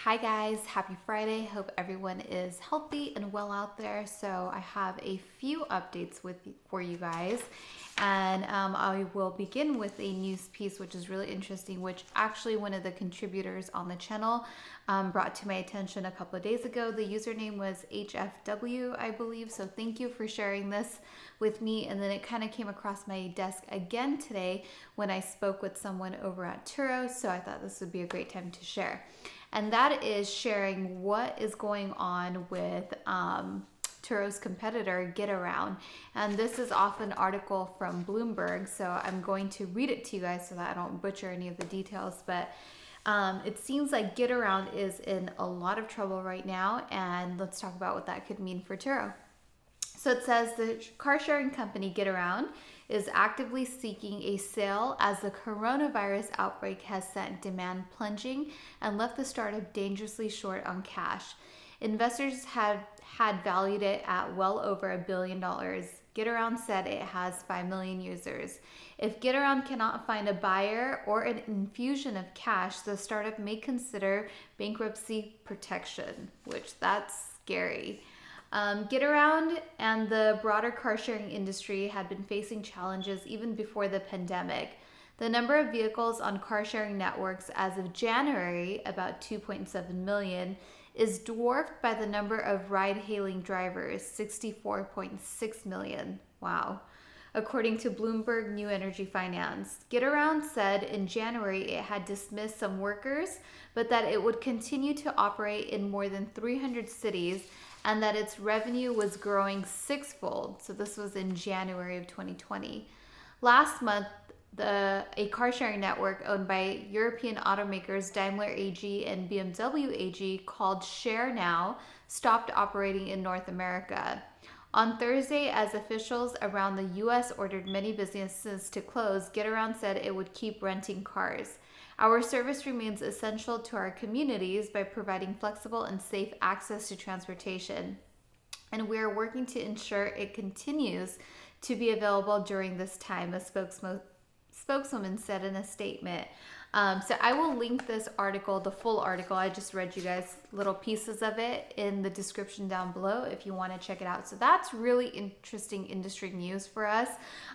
Hi guys, happy Friday. Hope everyone is healthy and well out there. So I have a few updates for you guys. And I will begin with a news piece, which is really interesting, which actually one of the contributors on the channel brought to my attention a couple of days ago. The username was HFW, I believe. So thank you for sharing this with me. And then it kind of came across my desk again today when I spoke with someone over at Turo. So I thought this would be a great time to share. And that is sharing what is going on with Turo's competitor, GetAround. And this is off an article from Bloomberg, so I'm going to read it to you guys so that I don't butcher any of the details. But it seems like GetAround is in a lot of trouble right now, and let's talk about what that could mean for Turo. So it says the car sharing company GetAround is actively seeking a sale as the coronavirus outbreak has sent demand plunging and left the startup dangerously short on cash. Investors had valued it at well over $1 billion. GetAround said it has 5 million users. If GetAround cannot find a buyer or an infusion of cash, the startup may consider bankruptcy protection, which that's scary. GetAround and the broader car sharing industry had been facing challenges even before the pandemic. The number of vehicles on car sharing networks as of January, about 2.7 million, is dwarfed by the number of ride-hailing drivers, 64.6 million. Wow. According to Bloomberg New Energy Finance, GetAround said in January it had dismissed some workers, but that it would continue to operate in more than 300 cities and that its revenue was growing sixfold. So this was in January of 2020. Last month, a car sharing network owned by European automakers Daimler AG and BMW AG called Share Now stopped operating in North America. On Thursday, as officials around the US ordered many businesses to close, GetAround said it would keep renting cars. Our service remains essential to our communities by providing flexible and safe access to transportation, and we are working to ensure it continues to be available during this time, a spokeswoman said in a statement. So I will link this article, the full article. I just read you guys little pieces of it in the description down below if you want to check it out. So that's really interesting industry news for us.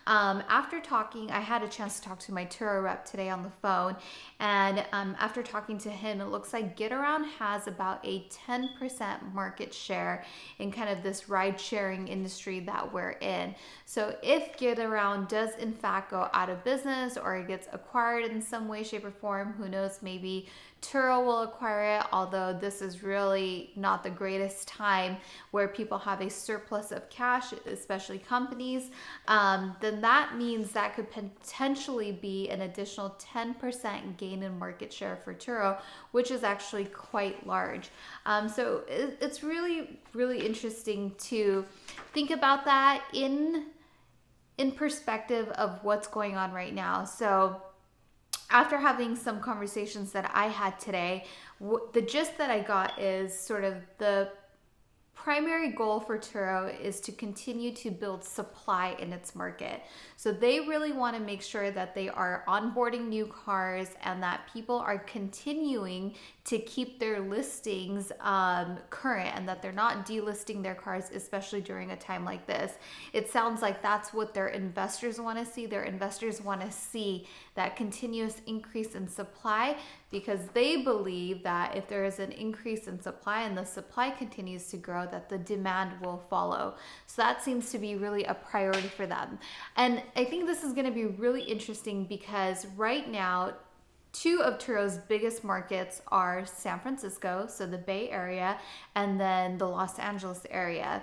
After talking, I had a chance to talk to my Turo rep today on the phone. And after talking to him, it looks like GetAround has about a 10% market share in kind of this ride sharing industry that we're in. So if GetAround does in fact go out of business or it gets acquired in some way, shape, or form, who knows, maybe Turo will acquire it, although this is really not the greatest time where people have a surplus of cash, especially companies, then that means that could potentially be an additional 10% gain in market share for Turo, which is actually quite large. So it's really, really interesting to think about that in perspective of what's going on right now. So after having some conversations that I had today, the gist that I got is sort of the primary goal for Turo is to continue to build supply in its market. So they really want to make sure that they are onboarding new cars and that people are continuing to keep their listings current and that they're not delisting their cars, especially during a time like this. It sounds like that's what their investors want to see. Their investors want to see that continuous increase in supply because they believe that if there is an increase in supply and the supply continues to grow, that the demand will follow. So that seems to be really a priority for them. And I think this is going to be really interesting because right now, two of Turo's biggest markets are San Francisco, so the Bay Area, and then the Los Angeles area.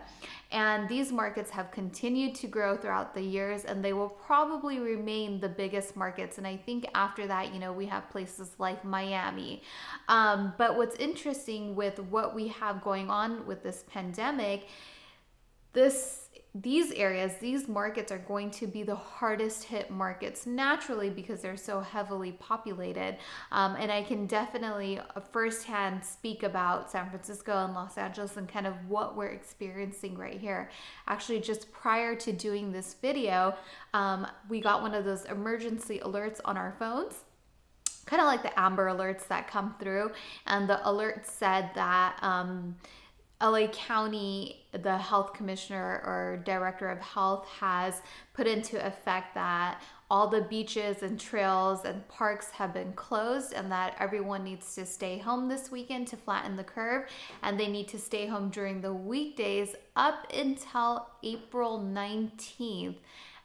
And these markets have continued to grow throughout the years, and they will probably remain the biggest markets. And I think after that, we have places like Miami. But what's interesting with what we have going on with this pandemic, these markets are going to be the hardest hit markets naturally because they're so heavily populated. And I can definitely firsthand speak about San Francisco and Los Angeles and kind of what we're experiencing right here. Actually, just prior to doing this video, we got one of those emergency alerts on our phones kind of like the Amber Alerts that come through. And the alert said that LA County, the health commissioner or director of health, has put into effect that all the beaches and trails and parks have been closed, and that everyone needs to stay home this weekend to flatten the curve, and they need to stay home during the weekdays up until April 19th.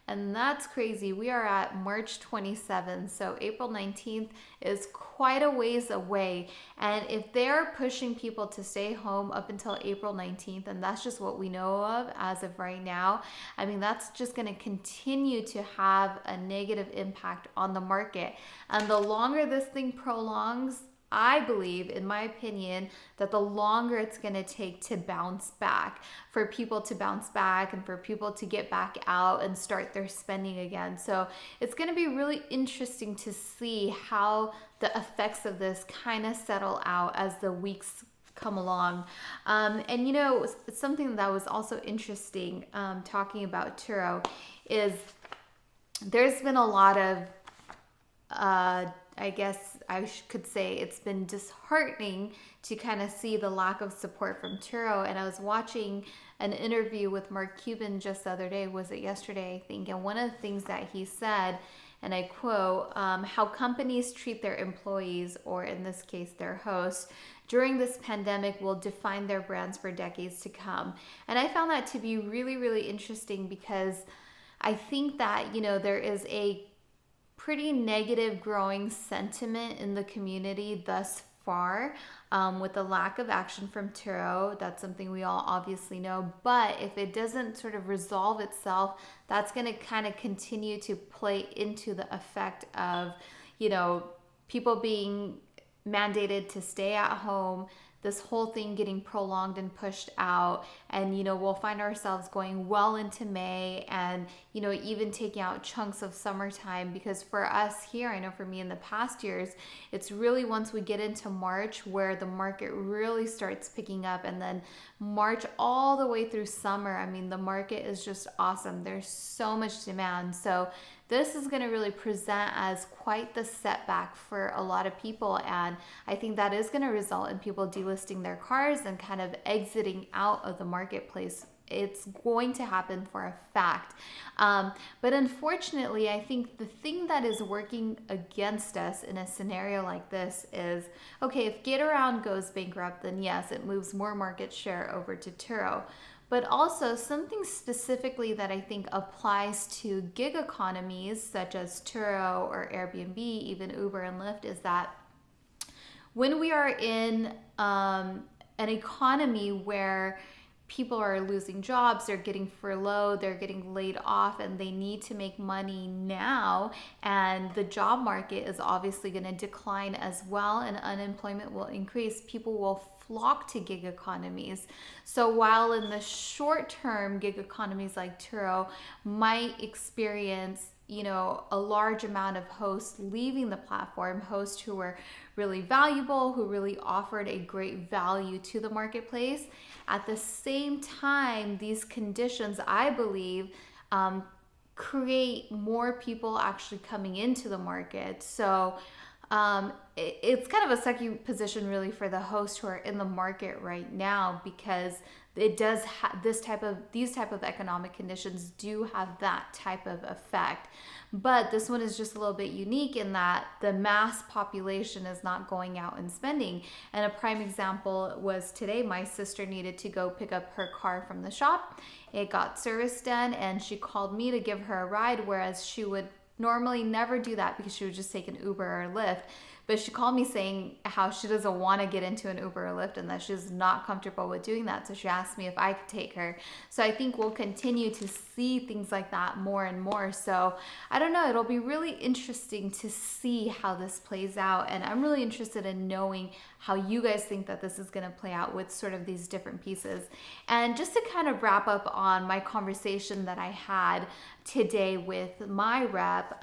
And that's crazy. We are at March 27th, so April 19th is quite a ways away. And if they're pushing people to stay home up until April 19th, and that's just what we know of as of right now, I mean, that's just going to continue to have a negative impact on the market. And the longer this thing prolongs, I believe, in my opinion, that the longer it's going to take to bounce back, for people to bounce back and for people to get back out and start their spending again. So it's going to be really interesting to see how the effects of this kind of settle out as the weeks come along. And you know, something that was also interesting talking about Turo is there's been a lot of I guess I could say it's been disheartening to kind of see the lack of support from Turo. And I was watching an interview with Mark Cuban just the other day, was it yesterday, I think, and one of the things that he said, and I quote, how companies treat their employees, or in this case, their hosts, during this pandemic will define their brands for decades to come. And I found that to be really, really interesting, because I think that, you know, there is a pretty negative growing sentiment in the community thus far with the lack of action from Turo. That's something we all obviously know, but if it doesn't sort of resolve itself, that's going to kind of continue to play into the effect of, you know, people being mandated to stay at home, this whole thing getting prolonged and pushed out, and you know, we'll find ourselves going well into May, and you know, even taking out chunks of summertime. Because for us here, I know for me in the past years, it's really once we get into March where the market really starts picking up, and then March all the way through summer, I mean, the market is just awesome. There's so much demand. So this is going to really present as quite the setback for a lot of people, and I think that is going to result in people delisting their cars and kind of exiting out of the marketplace. It's going to happen for a fact. But unfortunately, I think the thing that is working against us in a scenario like this is, okay, if GetAround goes bankrupt, then yes, it moves more market share over to Turo. But also something specifically that I think applies to gig economies such as Turo or Airbnb, even Uber and Lyft, is that when we are in an economy where people are losing jobs, they're getting furloughed, they're getting laid off, and they need to make money now, and the job market is obviously going to decline as well, and unemployment will increase, people will flock to gig economies. So while in the short term, gig economies like Turo might experience, you know, a large amount of hosts leaving the platform, hosts who were really valuable, who really offered a great value to the marketplace. At the same time, these conditions, I believe, create more people actually coming into the market. So it's kind of a sucky position really for the hosts who are in the market right now, because it does these type of economic conditions do have that type of effect. But this one is just a little bit unique in that the mass population is not going out and spending. And a prime example was today, my sister needed to go pick up her car from the shop. It got service done, and she called me to give her a ride, whereas she would normally never do that because she would just take an Uber or Lyft. But she called me saying how she doesn't want to get into an Uber or Lyft and that she's not comfortable with doing that. So she asked me if I could take her. So I think we'll continue to see things like that more and more. So I don't know, it'll be really interesting to see how this plays out. And I'm really interested in knowing how you guys think that this is going to play out with sort of these different pieces. And just to kind of wrap up on my conversation that I had today with my rep,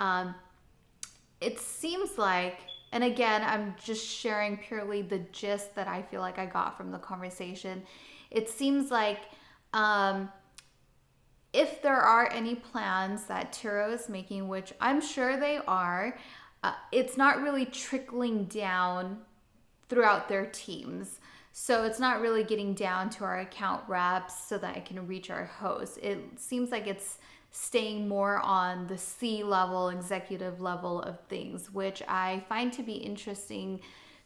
it seems like, and again, I'm just sharing purely the gist that I feel like I got from the conversation. It seems like if there are any plans that Turo is making, which I'm sure they are, it's not really trickling down throughout their teams. So it's not really getting down to our account reps so that I can reach our hosts. It seems like it's staying more on the C level, executive level of things, which I find to be interesting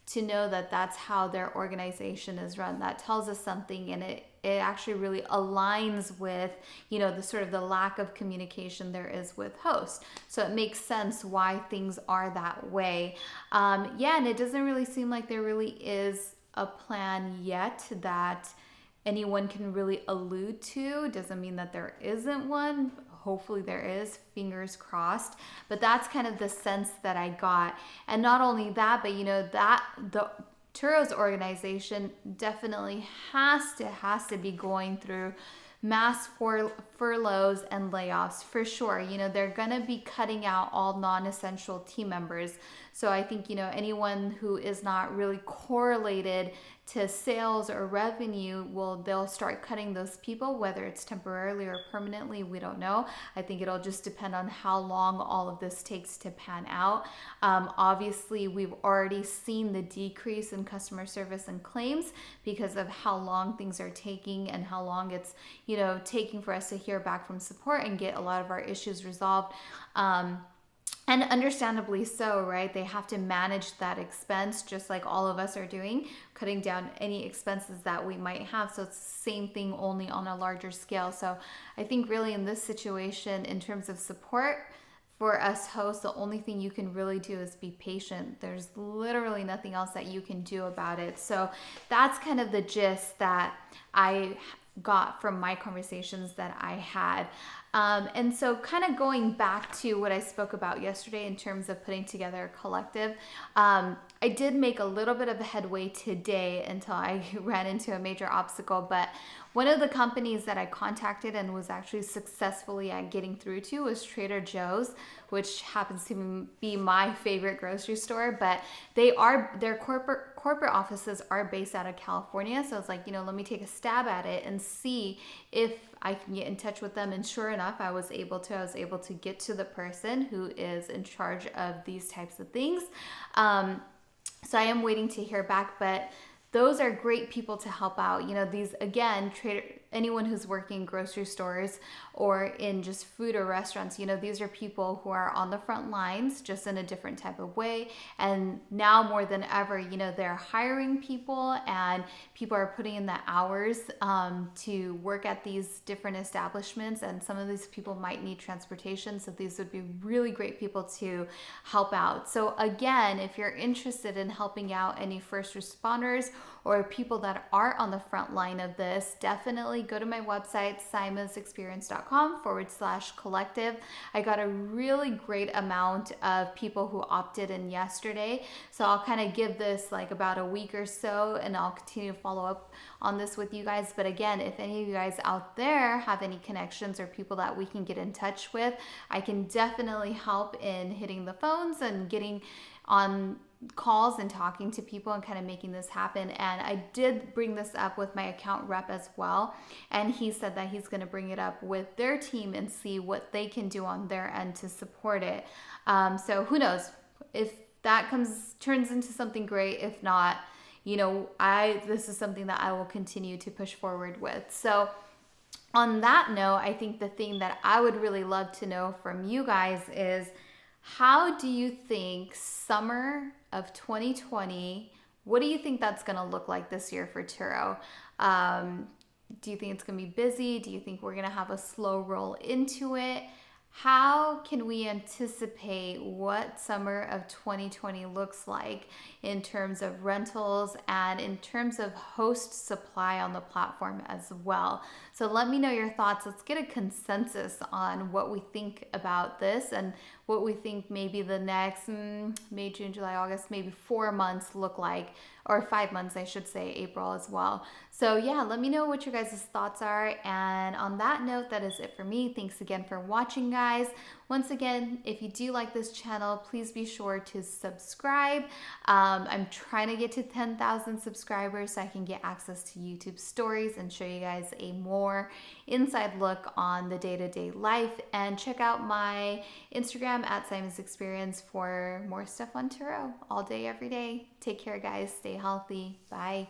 to know that that's how their organization is run. That tells us something, and it actually really aligns with, you know, the sort of the lack of communication there is with hosts. So it makes sense why things are that way. Yeah, and it doesn't really seem like there really is a plan yet that anyone can really allude to. Doesn't mean that there isn't one. Hopefully there is, fingers crossed. But that's kind of the sense that I got. And not only that, but you know, that the Turo's organization definitely has to be going through mass furloughs and layoffs for sure. You know, they're going to be cutting out all non-essential team members. So I think, you know, anyone who is not really correlated to sales or revenue, well, they'll start cutting those people, whether it's temporarily or permanently, we don't know. I think it'll just depend on how long all of this takes to pan out. Obviously, we've already seen the decrease in customer service and claims because of how long things are taking and how long it's, you know, taking for us to hear back from support and get a lot of our issues resolved. And understandably so, right? They have to manage that expense just like all of us are doing, cutting down any expenses that we might have. So it's the same thing, only on a larger scale. So I think really in this situation, in terms of support for us hosts, the only thing you can really do is be patient. There's literally nothing else that you can do about it. So that's kind of the gist that I got from my conversations that I had. And so kind of going back to what I spoke about yesterday in terms of putting together a collective, I did make a little bit of a headway today until I ran into a major obstacle. But one of the companies that I contacted and was actually successfully at getting through to was Trader Joe's, which happens to be my favorite grocery store. But their corporate offices are based out of California. So it's like, you know, let me take a stab at it and see if I can get in touch with them. And sure enough, I was able to get to the person who is in charge of these types of things. So I am waiting to hear back, but those are great people to help out. You know, these, again, anyone who's working in grocery stores or in just food or restaurants, you know, these are people who are on the front lines just in a different type of way. And now more than ever, you know, they're hiring people and people are putting in the hours to work at these different establishments. And some of these people might need transportation. So these would be really great people to help out. So again, if you're interested in helping out any first responders or people that are on the front line of this, definitely go to my website, saimahsexperience.com/collective. I got a really great amount of people who opted in yesterday. So I'll kind of give this like about a week or so, and I'll continue to follow up on this with you guys. But again, if any of you guys out there have any connections or people that we can get in touch with, I can definitely help in hitting the phones and getting on calls and talking to people and kind of making this happen. And I did bring this up with my account rep as well, and he said that he's going to bring it up with their team and see what they can do on their end to support it. So who knows if that turns into something great. If not, you know, this is something that I will continue to push forward with. So on that note, I think the thing that I would really love to know from you guys is, how do you think summer of 2020, what do you think that's going to look like this year for Turo? Do you think it's going to be busy? Do you think we're going to have a slow roll into it? How can we anticipate what summer of 2020 looks like in terms of rentals and in terms of host supply on the platform as well? So let me know your thoughts. Let's get a consensus on what we think about this and what we think maybe the next May, June, July, August, maybe 4 months look like, or 5 months, I should say, April as well. So yeah, let me know what your guys' thoughts are. And on that note, that is it for me. Thanks again for watching, guys. Once again, if you do like this channel, please be sure to subscribe. I'm trying to get to 10,000 subscribers so I can get access to YouTube stories and show you guys a more inside look on the day-to-day life. And check out my Instagram at Saimah's Experience for more stuff on Turo all day, every day. Take care, guys. Stay healthy. Bye.